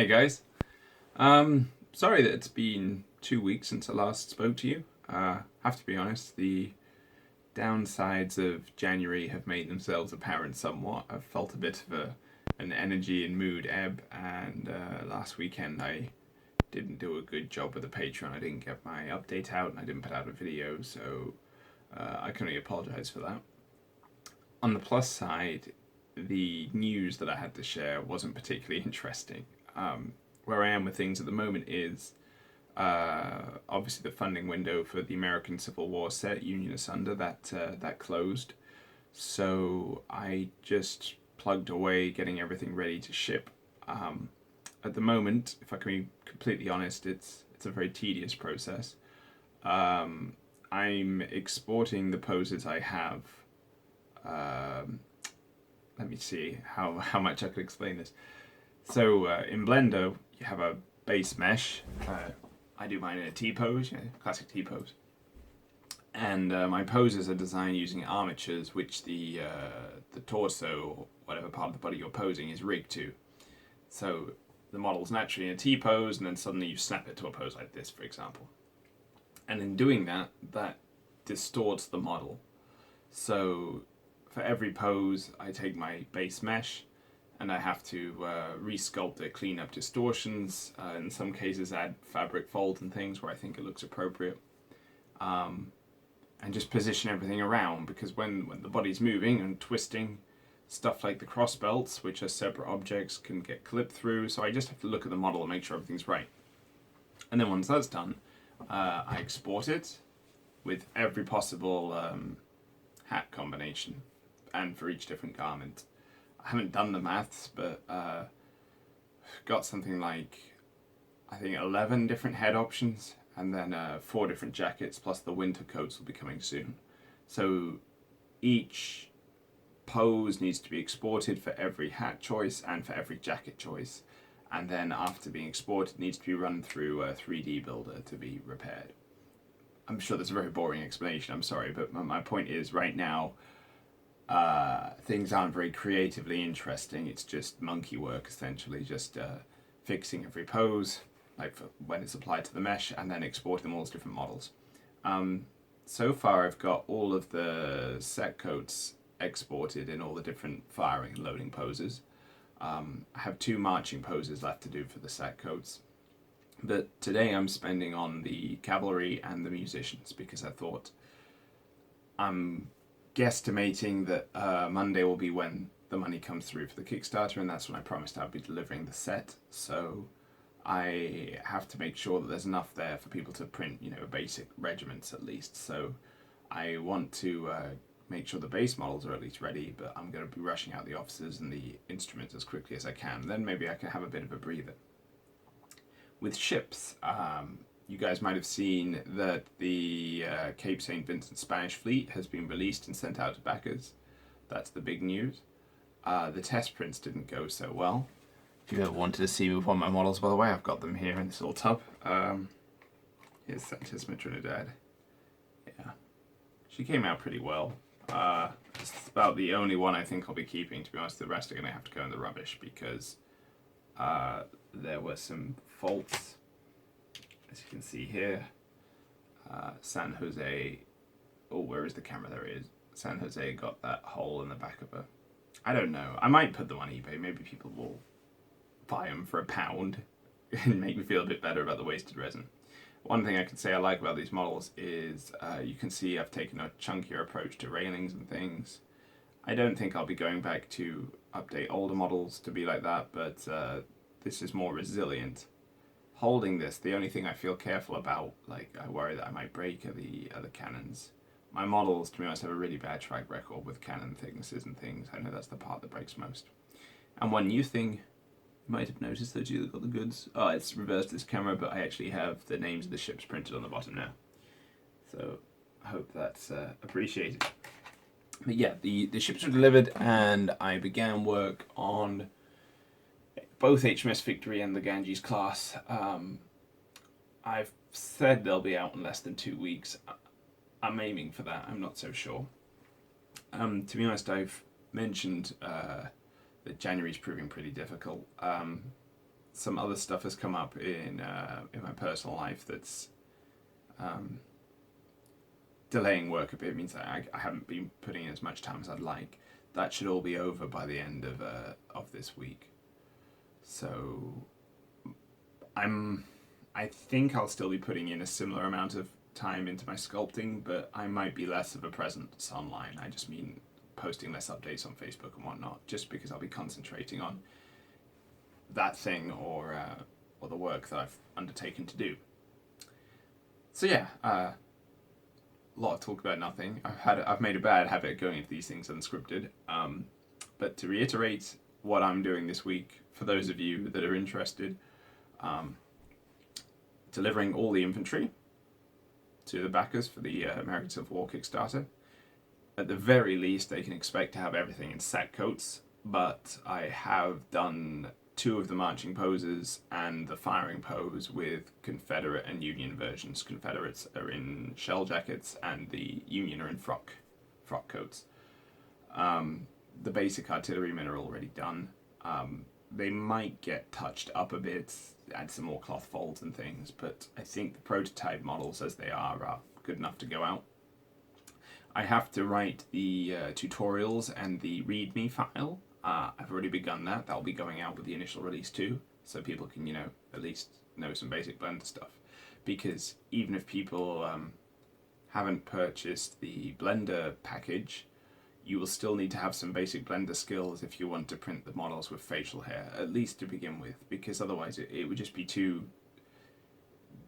Hey guys. Sorry that it's been 2 weeks since I last spoke to you. Have to be honest, the downsides of January have made themselves apparent somewhat. I've felt a bit of an energy and mood ebb, and last weekend I didn't do a good job with the Patreon. I didn't get my update out, and I didn't put out a video, so I can only apologise for that. On the plus side, the news that I had to share wasn't particularly interesting. Where I am with things at the moment is obviously the funding window for the American Civil War set Union Asunder that closed, so I just plugged away getting everything ready to ship. At the moment, if I can be completely honest, it's a very tedious process. I'm exporting the poses I have. Let me see how much I could explain this. So in Blender, you have a base mesh. I do mine in a T-pose, classic T-pose. And my poses are designed using armatures, which the torso, or whatever part of the body you're posing, is rigged to. So the model's naturally in a T-pose, and then suddenly you snap it to a pose like this, for example. And in doing that, that distorts the model. So for every pose, I take my base mesh, and I have to resculpt it, clean up distortions, in some cases add fabric folds and things where I think it looks appropriate, and just position everything around, because when the body's moving and twisting, stuff like the cross belts, which are separate objects, can get clipped through, so I just have to look at the model and make sure everything's right. And then once that's done, I export it with every possible hat combination, and for each different garment. I haven't done the maths, but got something like, I think, 11 different head options, and then 4 different jackets, plus the winter coats will be coming soon. So each pose needs to be exported for every hat choice and for every jacket choice, and then after being exported, it needs to be run through a 3D builder to be repaired. I'm sure that's a very boring explanation, I'm sorry, but my point is, right now, things aren't very creatively interesting. It's just monkey work, essentially, just fixing every pose, like for when it's applied to the mesh, and then exporting them all as different models. So far, I've got all of the set coats exported in all the different firing and loading poses. I have 2 marching poses left to do for the set coats. But today I'm spending on the cavalry and the musicians, because I thought I'm guesstimating that Monday will be when the money comes through for the Kickstarter, and that's when I promised I'd be delivering the set. So I have to make sure that there's enough there for people to print, basic regiments at least. So I want to make sure the base models are at least ready, but I'm going to be rushing out the officers and the instruments as quickly as I can. Then maybe I can have a bit of a breather. With ships, you guys might have seen that the Cape St. Vincent Spanish fleet has been released and sent out to backers. That's the big news. The test prints didn't go so well. If you ever wanted to see me with one of my models, by the way, I've got them here in this little tub. Here's Santisima Trinidad. Yeah, she came out pretty well. It's about the only one I think I'll be keeping, to be honest. The rest are going to have to go in the rubbish, because there were some faults. As you can see here, San Jose, where is the camera? There it is. San Jose got that hole in the back of her. I don't know. I might put them on eBay. Maybe people will buy them for £1 and make me feel a bit better about the wasted resin. One thing I can say I like about these models is you can see I've taken a chunkier approach to railings and things. I don't think I'll be going back to update older models to be like that, but this is more resilient. Holding this, the only thing I feel careful about, like I worry that I might break, are the other cannons. My models, to be honest, have a really bad track record with cannon thicknesses and things. I know that's the part that breaks most. And one new thing, you might have noticed, those of you that got the goods, it's reversed this camera, but I actually have the names of the ships printed on the bottom now. So I hope that's appreciated. But yeah, the ships were delivered, and I began work on both HMS Victory and the Ganges class. I've said they'll be out in less than 2 weeks. I'm aiming for that. I'm not so sure. To be honest, I've mentioned that January's proving pretty difficult. some other stuff has come up in my personal life that's delaying work a bit. It means that I haven't been putting in as much time as I'd like. That should all be over by the end of this week. So I think I'll still be putting in a similar amount of time into my sculpting, but I might be less of a presence online. I just mean posting less updates on Facebook and whatnot, just because I'll be concentrating on that thing or the work that I've undertaken to do. So yeah, a lot of talk about nothing. I've made a bad habit of going into these things unscripted. But to reiterate what I'm doing this week, for those of you that are interested, delivering all the infantry to the backers for the American Civil War Kickstarter. At the very least, they can expect to have everything in set coats, but I have done 2 of the marching poses and the firing pose with Confederate and Union versions. Confederates are in shell jackets and the Union are in frock coats. The basic artillery men are already done. They might get touched up a bit, add some more cloth folds and things, but I think the prototype models as they are good enough to go out. I have to write the tutorials and the README file. I've already begun that. That'll be going out with the initial release too, so people can, at least know some basic Blender stuff. Because even if people haven't purchased the Blender package, you will still need to have some basic Blender skills if you want to print the models with facial hair, at least to begin with, because otherwise it would just be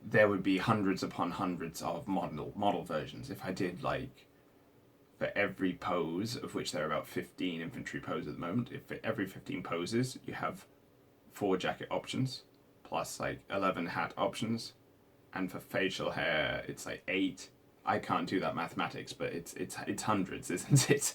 there would be hundreds upon hundreds of model versions. If I did for every pose, of which there are about 15 infantry poses at the moment, if for every 15 poses you have 4 jacket options, plus 11 hat options, and for facial hair it's 8. I can't do that mathematics, but it's hundreds, isn't it?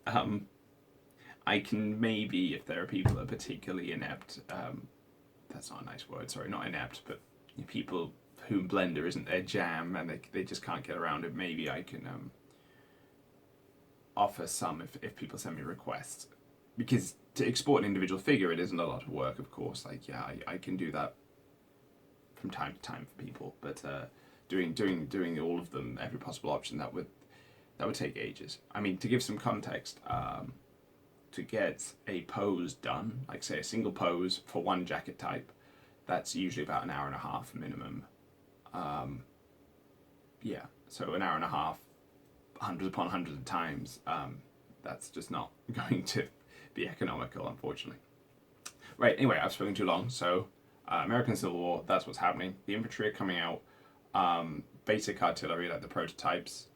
I can maybe, if there are people that are particularly inept, that's not a nice word, sorry, not inept, but people whom Blender isn't their jam and they just can't get around it, maybe I can offer some if people send me requests. Because to export an individual figure, it isn't a lot of work, of course. I can do that from time to time for people, but doing all of them, every possible option, that would take ages. I mean, to give some context, to get a pose done, say a single pose for one jacket type, that's usually about an hour and a half minimum. So an hour and a half, hundreds upon hundreds of times, that's just not going to be economical, unfortunately. Right, anyway, I've spoken too long, so American Civil War, that's what's happening. The infantry are coming out. Basic artillery, like the prototypes.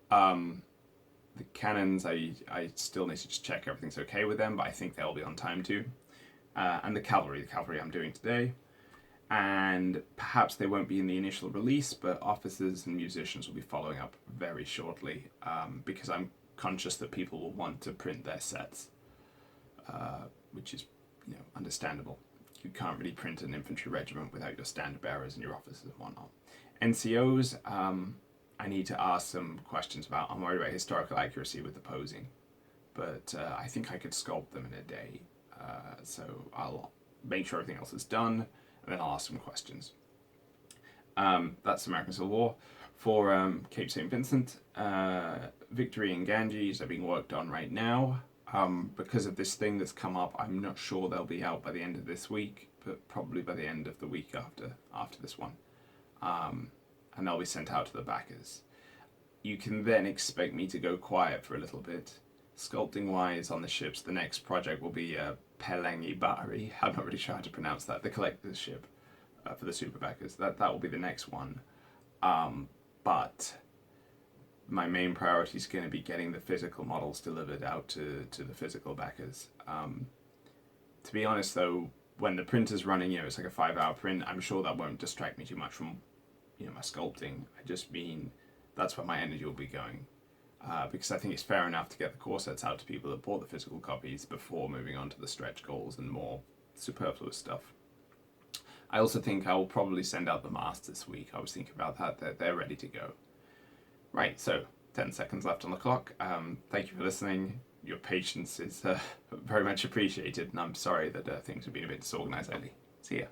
The cannons, I still need to just check everything's okay with them, but I think they'll be on time too. And the cavalry I'm doing today. And perhaps they won't be in the initial release, but officers and musicians will be following up very shortly, because I'm conscious that people will want to print their sets, which is understandable. You can't really print an infantry regiment without your standard bearers and your officers and whatnot. NCOs, I need to ask some questions about. I'm worried about historical accuracy with the posing, but I think I could sculpt them in a day. So I'll make sure everything else is done, and then I'll ask some questions. That's American Civil War. For Cape St. Vincent, Victory and Ganges are being worked on right now. Because of this thing that's come up, I'm not sure they'll be out by the end of this week, but probably by the end of the week after this one. And they'll be sent out to the backers. You can then expect me to go quiet for a little bit. Sculpting wise on the ships, the next project will be Pelangi Bahari. I'm not really sure how to pronounce that. The collector's ship for the super backers. That will be the next one. But my main priority is going to be getting the physical models delivered out to the physical backers. To be honest though, when the printer's running, it's like a 5-hour print, I'm sure that won't distract me too much from my sculpting. I just mean that's where my energy will be going. Because I think it's fair enough to get the core sets out to people that bought the physical copies before moving on to the stretch goals and more superfluous stuff. I also think I will probably send out the masks this week. I was thinking about that. They're ready to go. Right, so 10 seconds left on the clock. Thank you for listening. Your patience is very much appreciated, and I'm sorry that things have been a bit disorganized lately. See ya.